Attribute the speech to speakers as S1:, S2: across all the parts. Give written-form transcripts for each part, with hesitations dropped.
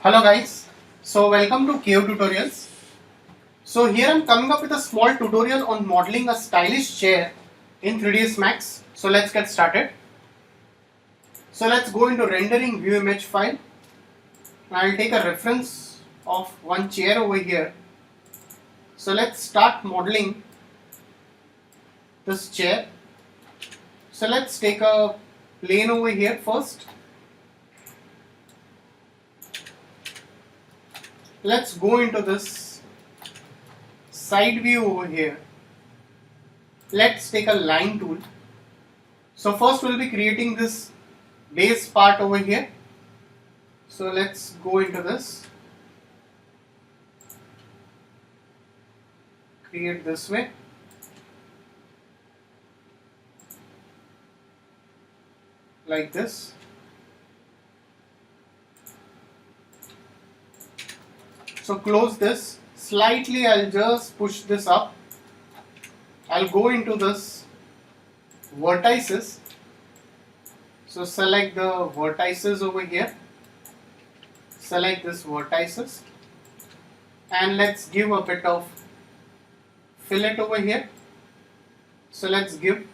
S1: Hello guys, so welcome to KO Tutorials. So here I'm coming up with a small tutorial on modeling a stylish chair in 3dsmax. So let's get started. So let's go into rendering view image file. I'll take a reference of one chair over here. So let's start modeling this chair. So let's take a plane over here first. Let's go into this side view over here. Let's take a line tool. So first we'll be creating this base part over here. So let's go into this. Create this way. Like this. So close this. Slightly I'll just push this up. I'll go into this vertices. So select the vertices over here. Select this vertices. And let's give a bit of fillet over here. So let's give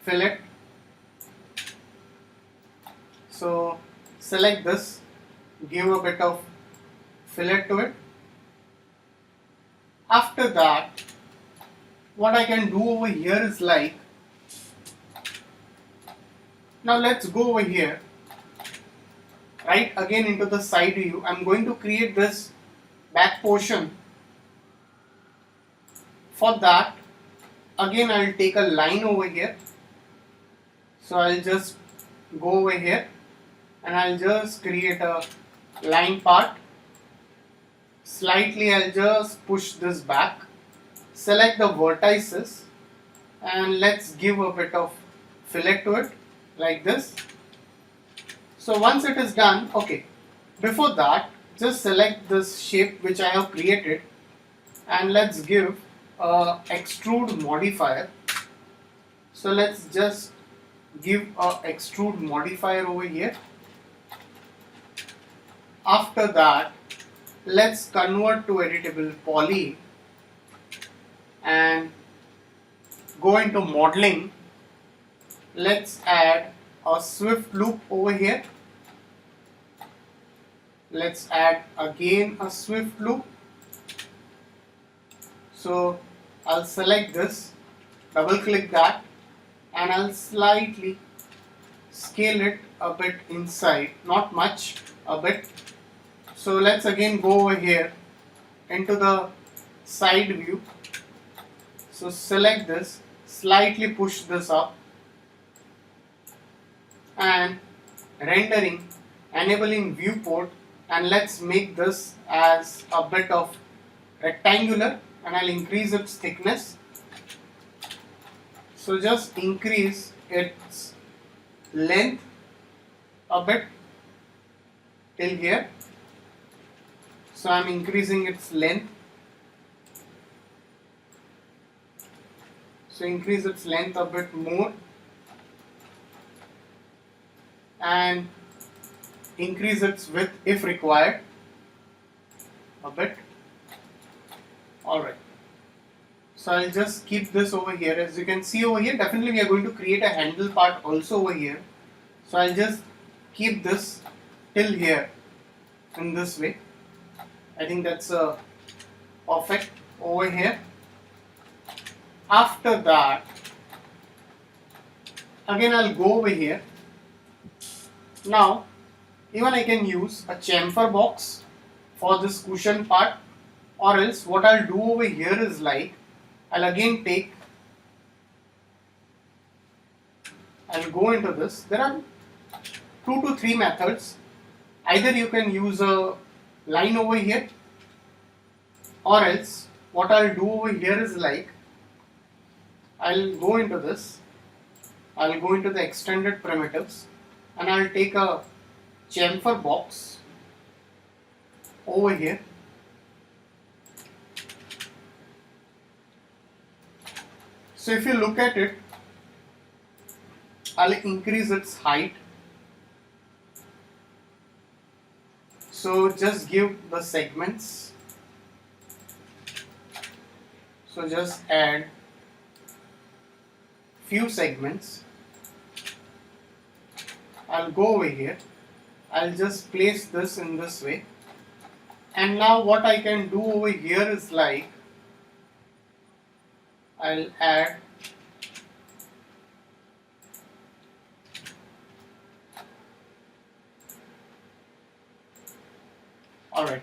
S1: fillet. So select this. Give a bit of fillet to it. After that, what I can do over here is like, now let's go over here, right again into the side view. I'm going to create this back portion. For that, again I'll take a line over here. So I'll just go over here and I'll just create a line part. Slightly I'll just push this back. Select the vertices and let's give a bit of fillet to it like this. So once it is done, okay, before that just select this shape which I have created and let's give a extrude modifier. So let's just give a extrude modifier over here. After that, let's convert to editable poly and go into modeling. Let's add a swift loop over here. Let's add again a swift loop. So I'll select this, double click that, and I'll slightly scale it a bit inside, not much, a bit. So let's again go over here into the side view. So select this, slightly push this up and rendering, enabling viewport, and let's make this as a bit of rectangular and I'll increase its thickness. So just increase its length a bit till here. So I'm increasing its length. So increase its length a bit more and increase its width if required a bit. Alright. So I'll just keep this over here. As you can see over here, definitely we are going to create a handle part also over here. So I'll just keep this till here in this way. I think that's perfect over here. After that, again I'll go over here. Now, even I can use a chamfer box for this cushion part, or else what I'll do over here is like, I'll again take, I'll go into this. There are 2 to 3 methods. Either you can use a line over here, or else what I'll do over here is like, I'll go into this, I'll go into the extended primitives and I'll take a chamfer box over here. So if you look at it, I'll increase its height So just give the segments. So just add few segments. I'll go over here. I'll just place this in this way. And now what I can do over here is like, I'll add alright.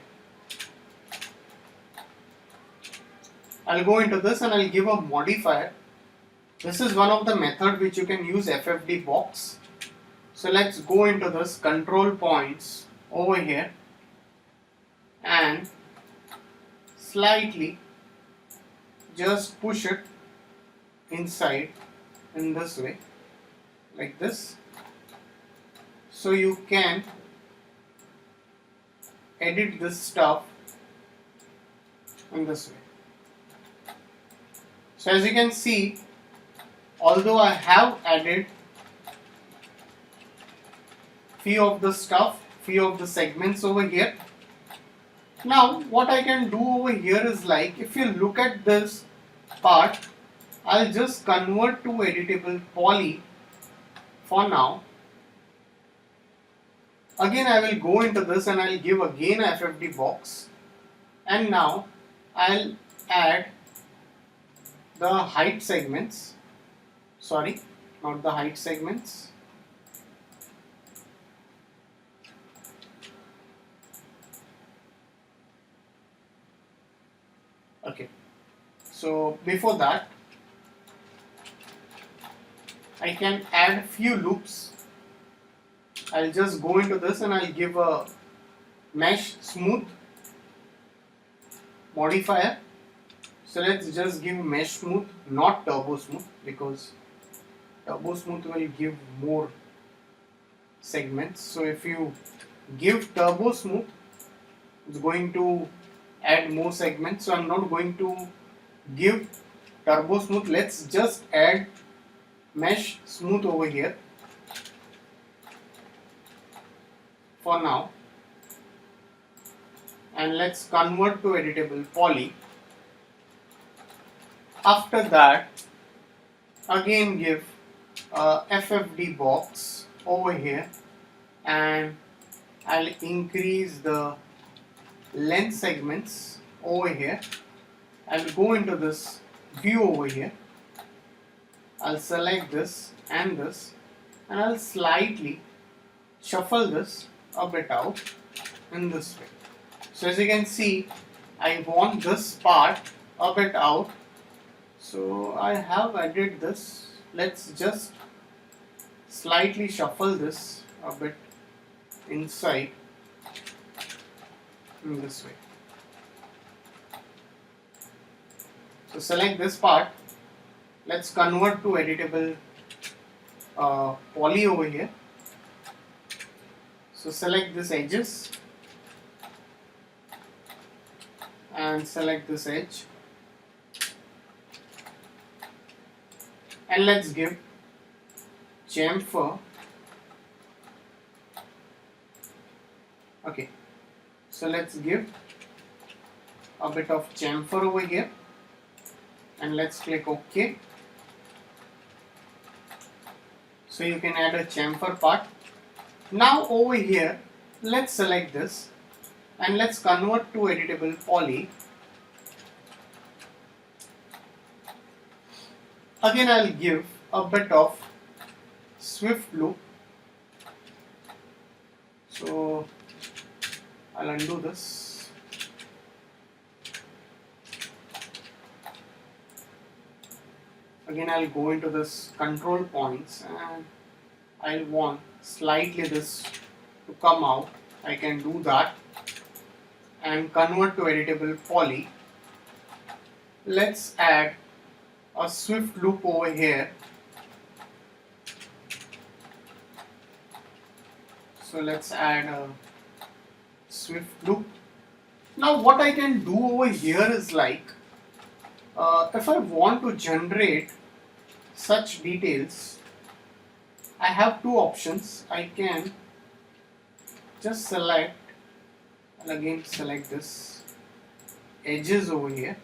S1: I'll go into this and I'll give a modifier. This is one of the method which you can use FFD box. So let's go into this control points over here and slightly just push it inside in this way, like this. So you can edit this stuff in this way. So as you can see, although I have added few of the stuff, few of the segments over here, now what I can do over here is like, if you look at this part, I'll just convert to editable poly for now. Again I will go into this and I'll give again a FFD box, and now I'll add the height segments, sorry, not the height segments. Okay, so before that I can add few loops. I'll just go into this and I'll give a mesh smooth modifier. So let's just give mesh smooth, not turbo smooth, because turbo smooth will give more segments. So if you give turbo smooth, it's going to add more segments. So I'm not going to give turbo smooth. Let's just add mesh smooth over here for now, and let's convert to editable poly. After that, again give a FFD box over here, and I'll increase the length segments over here. I'll go into this view over here. I'll select this, and I'll slightly shuffle this a bit out in this way. So as you can see, I want this part a bit out. So I have added this. Let's just slightly shuffle this a bit inside in this way. So select this part. Let's convert to editable poly over here. So select this edges and select this edge, and let's give chamfer. Okay, so let's give a bit of chamfer over here, and let's click OK. So you can add a chamfer part. Now over here, let's select this and let's convert to editable poly. Again I'll give a bit of swift loop. So I'll undo this. Again I'll go into this control points and I'll want slightly this to come out. I can do that and convert to editable poly. Let's add a swift loop over here. So let's add a swift loop. Now what I can do over here is like, if I want to generate such details, I have two options. I can just select I'll again select this edges over here,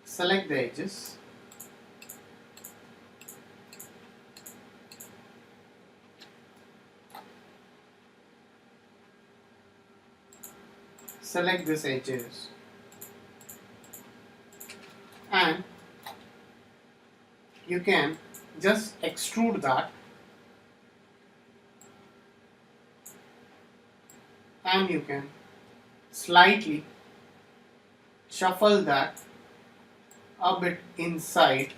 S1: select the edges, select this edges, and you can just extrude that, and you can slightly shuffle that a bit inside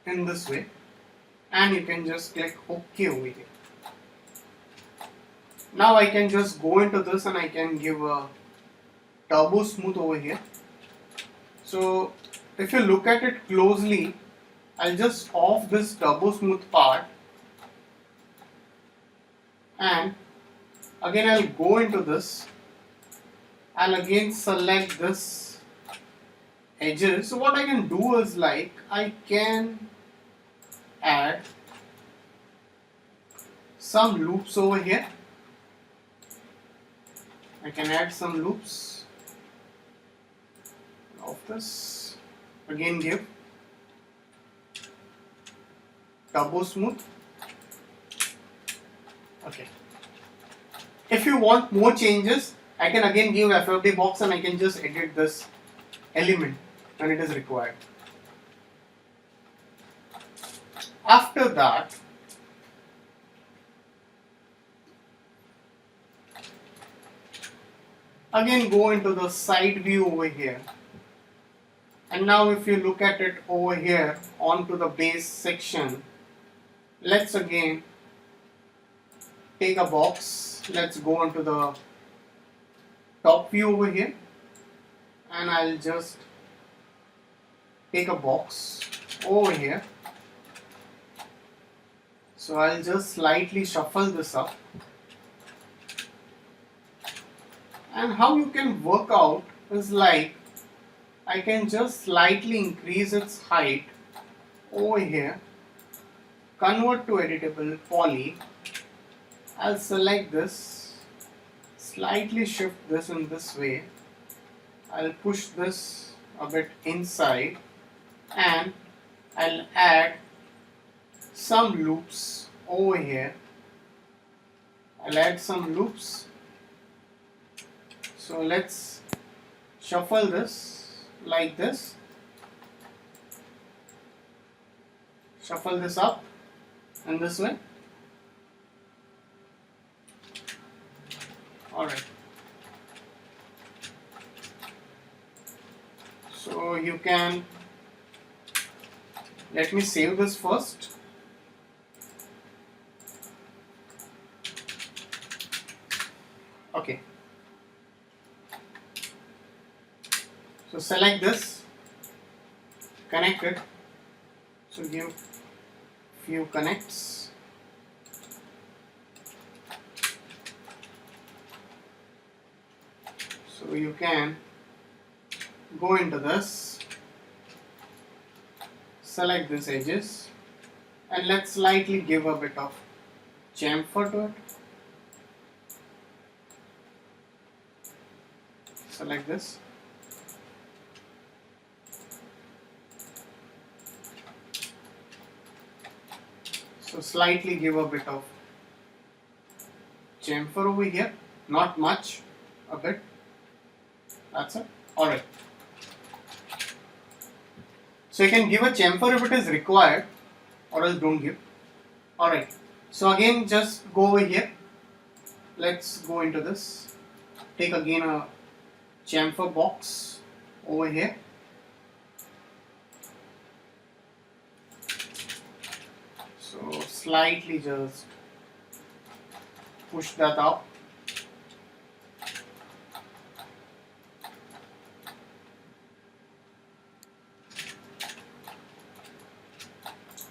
S1: in this way, and you can just click OK over here. Now I can just go into this and I can give a TurboSmooth over here. So if you look at it closely, I'll just off this TurboSmooth part, and again I'll go into this. I'll again select this edges. So what I can do is, like, I can add some loops over here. I can add some loops of this. Again give TurboSmooth. Okay. If you want more changes, I can again give FFD box and I can just edit this element when it is required. After that, again go into the side view over here, and now if you look at it over here onto the base section, let's again take a box. Let's go onto the top view over here, and I'll just take a box over here. So I'll just slightly shuffle this up, and how you can work out is, like, I can just slightly increase its height over here, convert to editable poly. I'll select this, slightly shift this in this way. I'll push this a bit inside, and I'll add some loops over here. I'll add some loops. So let's shuffle this like this. Shuffle this up in this way. Alright. So you can, let me save this first. Okay. So select this, connect it. So give few connects. So you can go into this, select these edges, and let's slightly give a bit of chamfer to it. Select this. So slightly give a bit of chamfer over here, not much, a bit. That's it. Alright. So you can give a chamfer if it is required, or else don't give. Alright. So again, just go over here. Let's go into this. Take again a chamfer box over here. So slightly just push that up.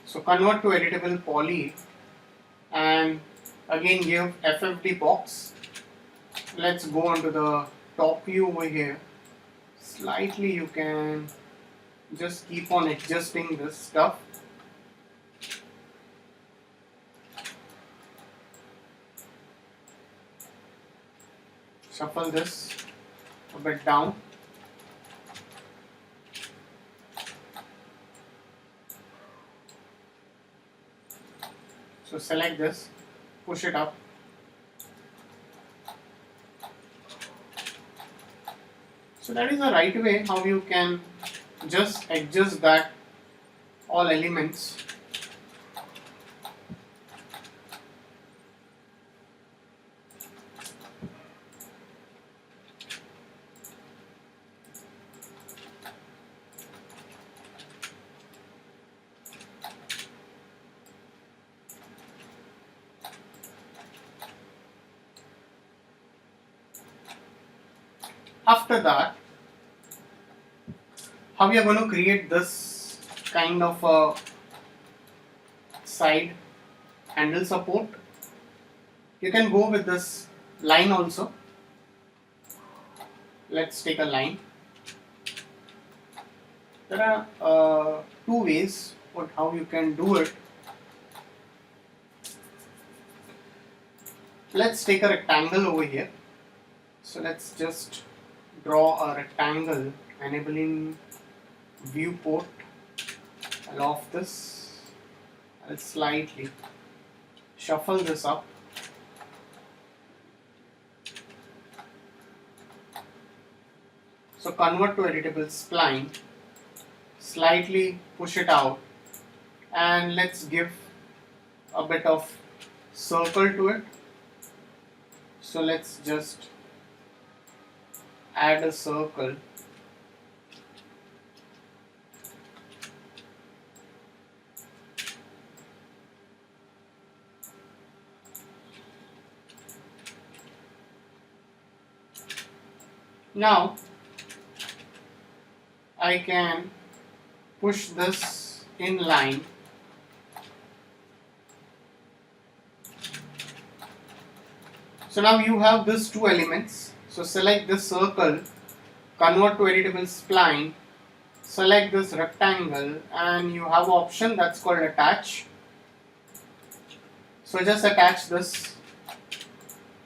S1: So convert to editable poly, and again give FFD box. Let's go onto the top view over here. Slightly you can just keep on adjusting this stuff. shuffle this a bit down. So select this, push it up. So that is the right way how you can just adjust that all elements. After that, how we are going to create this kind of a side handle support. You can go with this line also. Let's take a line. There are two ways on how you can do it. Let's take a rectangle over here. So let's just draw a rectangle enabling viewport. I'll off this. I'll slightly shuffle this up. So convert to editable spline, slightly push it out, and let's give a bit of circle to it. So let's just add a circle. Now I can push this in line. So now you have these two elements. So select this circle, convert to editable spline, select this rectangle, and you have an option that's called attach. So just attach this,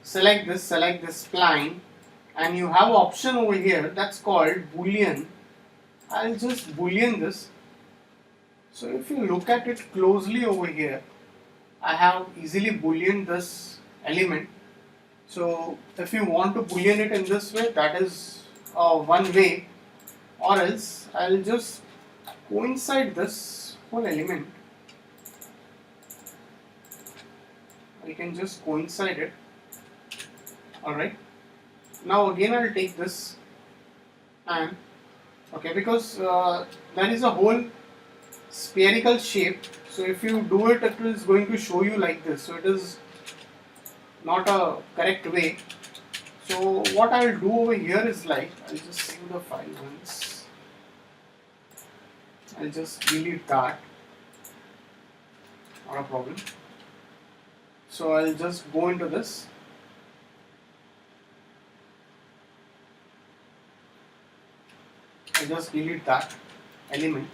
S1: select this spline, and you have an option over here that's called boolean. I'll just boolean this. So if you look at it closely over here, I have easily boolean this element. So if you want to boolean it in this way, that is one way, or else I'll just coincide this whole element. I can just coincide it. Alright. Now again I'll take this and okay, because there is a whole spherical shape, so if you do it, it is going to show you like this. So it is not a correct way. So what I will do over here is like, I'll just save the file once. I'll just delete that. Not a problem. So I'll just go into this. I'll just delete that element.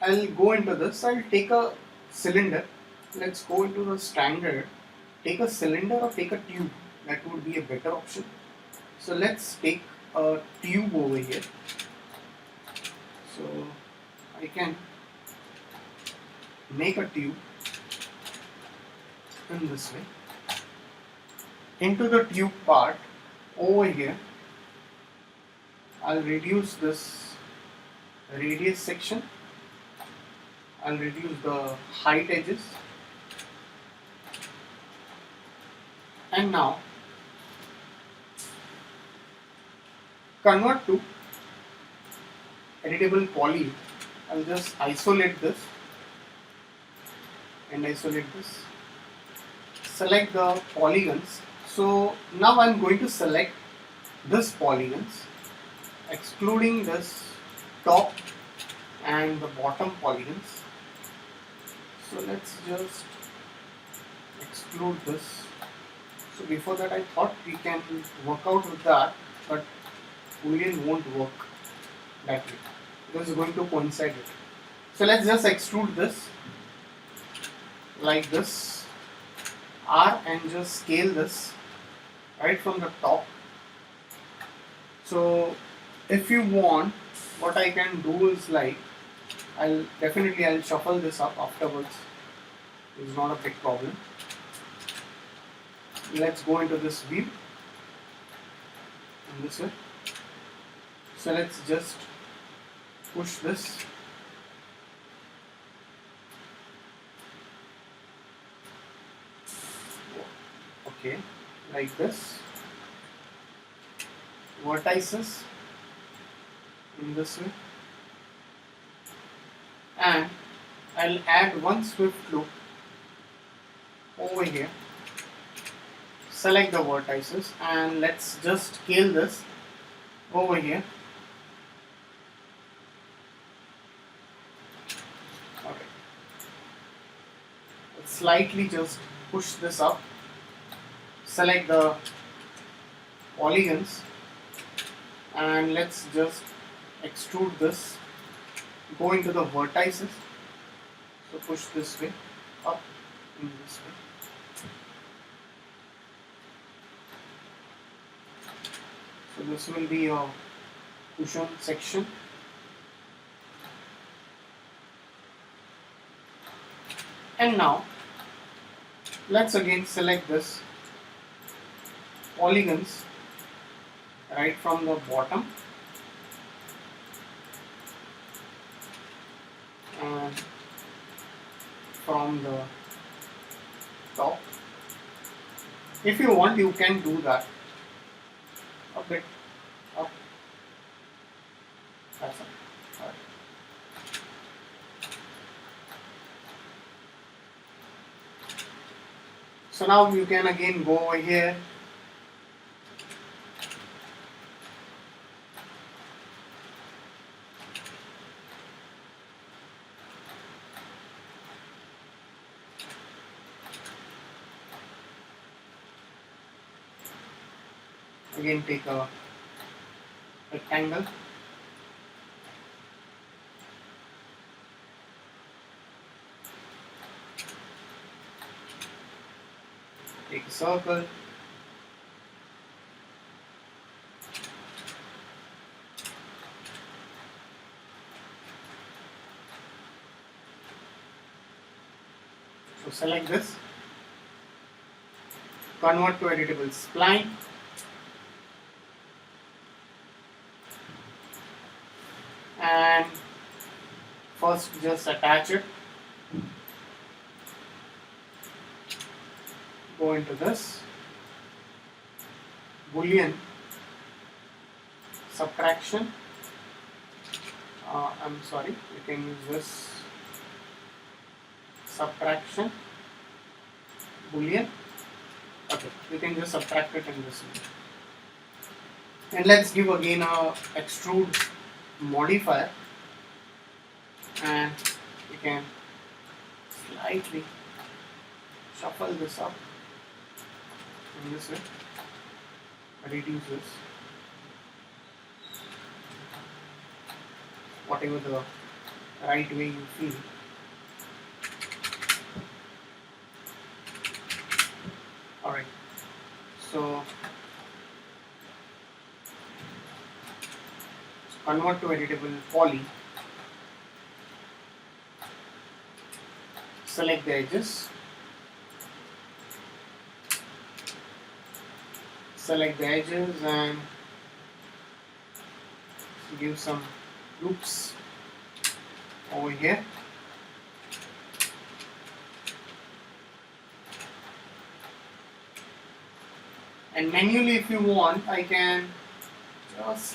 S1: I'll go into this. I'll take a cylinder. Let's go into the standard. Take a cylinder or take a tube. That would be a better option. So let's take a tube over here. So I can make a tube in this way. Into the tube part over here, I'll reduce this radius section. I'll reduce the height edges. And now convert to editable poly. I'll just isolate this and isolate this. Select the polygons. So now I'm going to select this polygons, excluding this top and the bottom polygons. So let's just exclude this. So before that I thought we can work out with that, but Boolean won't work that way because it's going to coincide it. So let's just extrude this like this R and just scale this right from the top. So if you want, what I can do is like, I'll shuffle this up afterwards. It's not a big problem. Let's go into this view in this way. So let's just push this. Okay, like this. Vertices in this way. And I'll add one swift loop over here. Select the vertices and let's just scale this over here. Okay. Let's slightly just push this up. Select the polygons and let's just extrude this. Go into the vertices. So push this way, up in this way. So this will be a cushion section. And now let's again select this polygons right from the bottom and from the top. If you want, you can do that a bit up. That's it. All right. So now you can again go over here. Again take a rectangle. Take a circle. So select this. Convert to editable spline. And first just attach it. Go into this Boolean subtraction. I'm sorry, you can use this subtraction Boolean. Okay, you can just subtract it in this way. And let's give again a extrude modifier, and you can slightly shuffle this up in this way, reduce this, whatever the right way you feel. Alright, so convert to editable poly, select the edges, and give some loops over here. And manually, if you want, I can just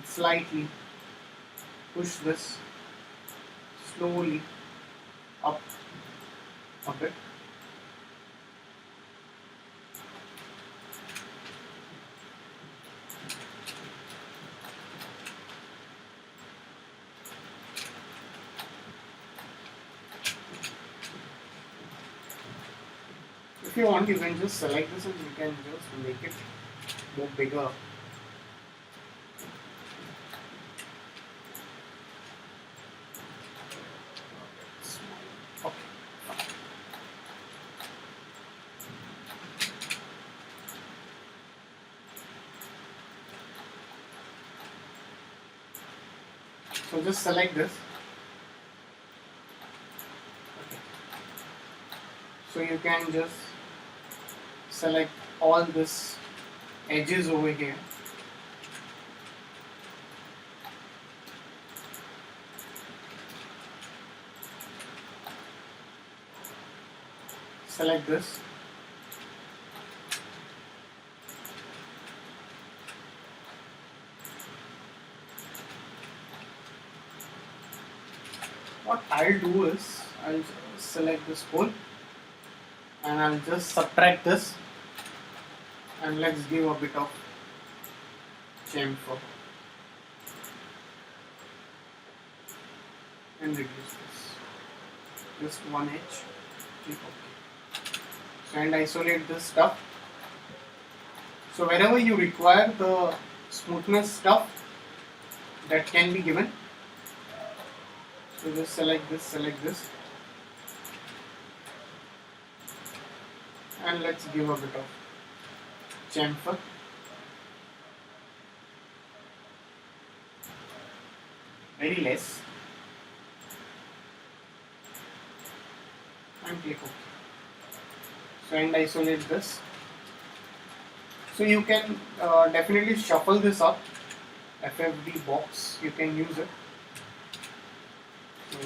S1: slightly push this slowly up a bit. If you want, you can just select this and you can just make it more bigger. Okay. So just select this. Okay. So you can just select all this edges over here. Select this. What I'll do is I'll select this hole and I'll just subtract this, and let's give a bit of chamfer and reduce this. Just one edge. Click OK. So, and isolate this stuff. So wherever you require the smoothness stuff, that can be given. So just select this, and let's give a bit of chamfer. Very less. And click OK. So and isolate this. So you can definitely shuffle this up. FFD box, you can use it. So,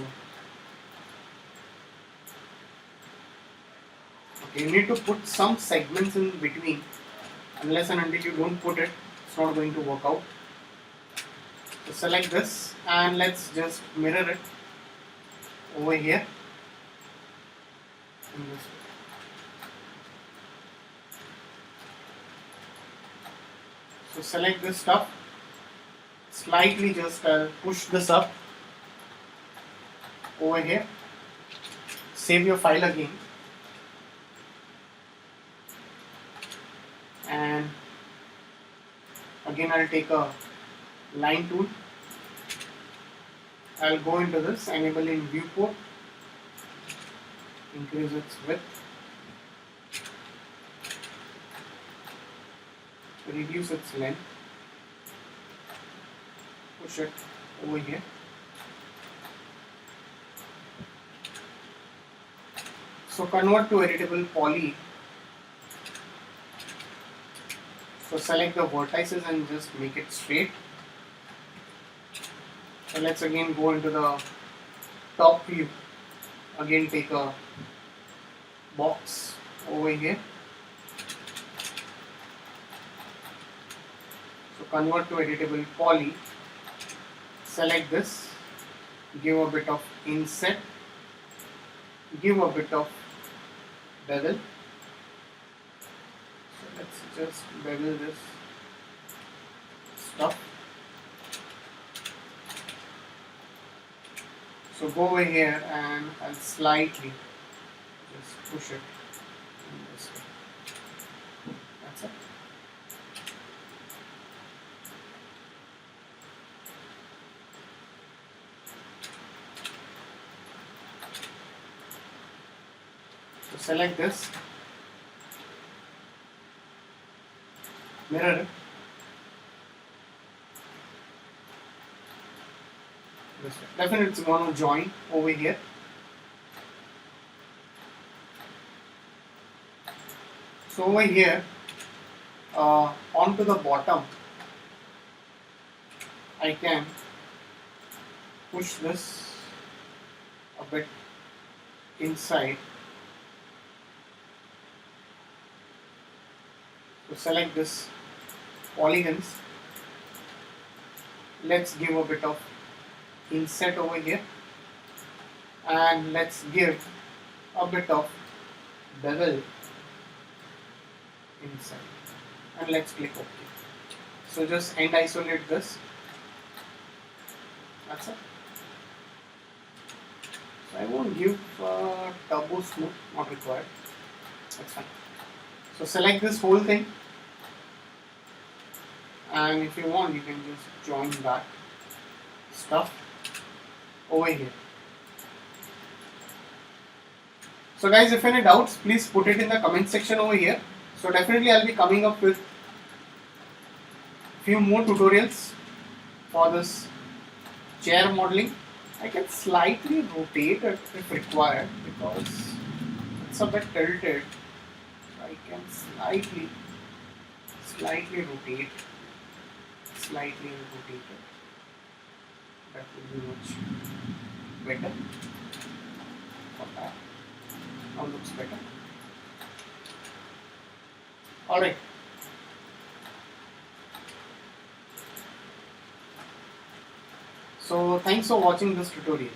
S1: okay, you need to put some segments in between. Unless and until you don't put it, it's not going to work out. So select this and let's just mirror it over here. In this way. So select this stuff, slightly just push this up over here, save your file again, and again I'll take a line tool, I'll go into this, enable in viewport, increase its width, reduce its length, push it over here. So convert to editable poly. So select the vertices and just make it straight. So let's again go into the top view. Again take a box over here. So convert to editable poly. Select this. Give a bit of inset. Give a bit of bevel. So let's just bevel this stuff. So go over here and I'll slightly just push it in this way. That's it. So select this, mirror it, this way. Definitely it's going to join over here. So over here, onto the bottom, I can push this a bit inside. So select this polygons. Let's give a bit of inset over here, and let's give a bit of bevel inside, and let's click OK. So just end isolate this. That's it. So I won't give TurboSmooth, not required. That's fine. So select this whole thing, and if you want, you can just join that stuff over here. So guys, if any doubts, please put it in the comment section over here. So definitely I'll be coming up with few more tutorials for this chair modeling. I can slightly rotate it if required because it's a bit tilted. I can slightly rotate it. That will be much better for that. Now looks better. Alright. So thanks for watching this tutorial.